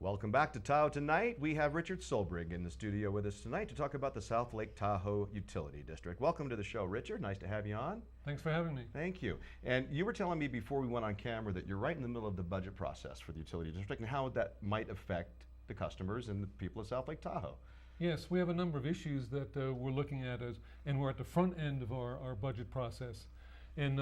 Welcome back to Tahoe Tonight. We have Richard Solbrig in the studio with us tonight to talk about the South Lake Tahoe Utility District. Welcome to the show, Richard. Nice to have you on. Thanks for having me. Thank you. And you were telling me before we went on camera that you're right in the middle of the budget process for the utility district and how that might affect the customers and the people of South Lake Tahoe. Yes, we have a number of issues that we're looking at, and we're at the front end of our budget process. And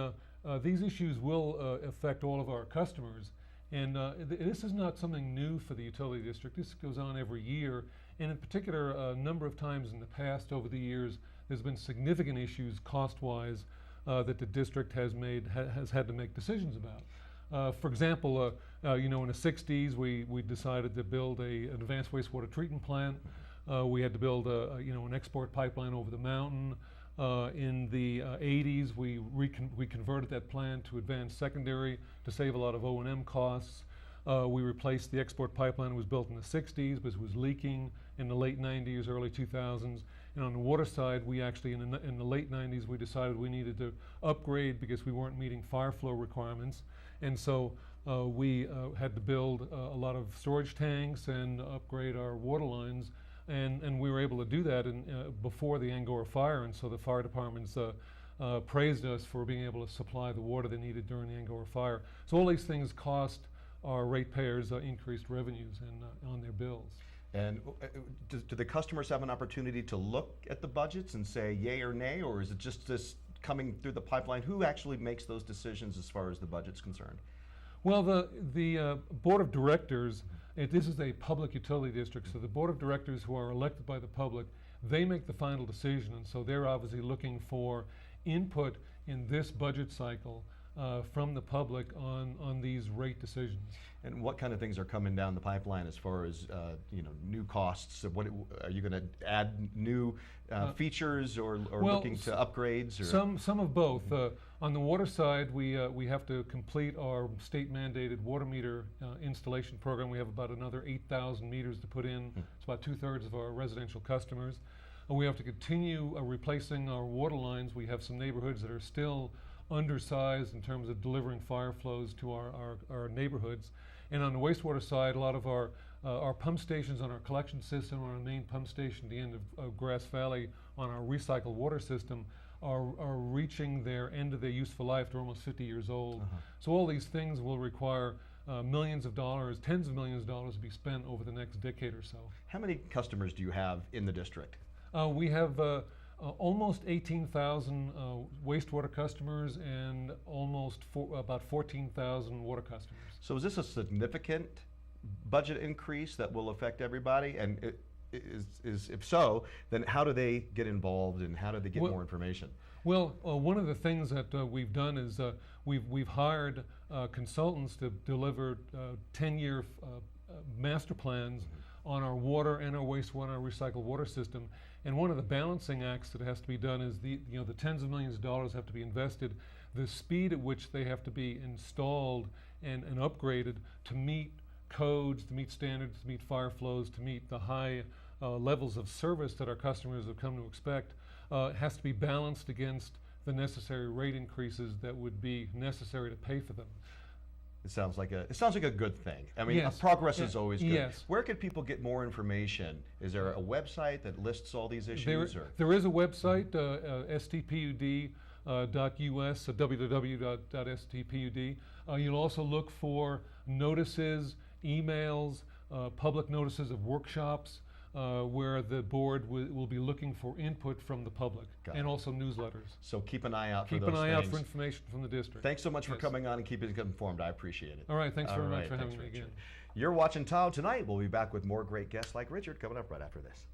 these issues will affect all of our customers. And this is not something new for the utility district. This goes on every year. And in particular, a number of times in the past, over the years, there's been significant issues cost-wise that the district has had to make decisions about. For example, in the 60s, we decided to build an advanced wastewater treatment plant. We had to build an export pipeline over the mountain. In the 80s, we converted that plant to advanced secondary to save a lot of O&M costs. We replaced the export pipeline that was built in the 60s, but it was leaking in the late 90s, early 2000s. And on the water side, we actually, in the late 90s, we decided we needed to upgrade because we weren't meeting fire flow requirements. And so we had to build a lot of storage tanks and upgrade our water lines. And we were able to do that before the Angora fire, and so the fire departments praised us for being able to supply the water they needed during the Angora fire. So all these things cost our ratepayers increased revenues on their bills. And do the customers have an opportunity to look at the budgets and say yay or nay, or is it just this coming through the pipeline? Who actually makes those decisions as far as the budget's concerned? Well, the Board of Directors, this is a public utility district, so the Board of Directors, who are elected by the public, they make the final decision, and so they're obviously looking for input in this budget cycle from the public on these rate decisions. And what kind of things are coming down the pipeline as far as new costs? What are you going to add new features or looking to upgrades? Or? Some of both. On the water side, we have to complete our state-mandated water meter installation program. We have about another 8,000 meters to put in. It's about 2/3 of our residential customers. We have to continue replacing our water lines. We have some neighborhoods that are still undersized in terms of delivering fire flows to our neighborhoods. And on the wastewater side, a lot of our pump stations on our collection system, on our main pump station at the end of Grass Valley, on our recycled water system, are reaching their end of their useful life. They're almost 50 years old. So all these things will require millions of dollars, tens of millions of dollars to be spent over the next decade or so. How many customers do you have in the district? We have almost 18,000 wastewater customers and about 14,000 water customers. So is this a significant budget increase that will affect everybody? And if so, then how do they get involved and how do they get more information? Well, one of the things that we've done is we've hired consultants to deliver 10-year master plans on our water and our wastewater, our recycled water system. And one of the balancing acts that has to be done is the tens of millions of dollars have to be invested, the speed at which they have to be installed and upgraded to meet codes, to meet standards, to meet fire flows, to meet the high levels of service that our customers have come to expect, has to be balanced against the necessary rate increases that would be necessary to pay for them. It sounds like a good thing. I mean, yes. Progress is always good. Yes. Where could people get more information? Is there a website that lists all these issues? There is a website, stpud.us, www.stpud. You'll also look for notices, emails, public notices of workshops, where the board will be looking for input from the public, and also newsletters. So keep an eye out for those things. Keep an eye out for information from the district. Thanks so much for coming on and keeping us informed. I appreciate it. All right, thanks very much for having me again. You're watching Tahoe Tonight. We'll be back with more great guests like Richard coming up right after this.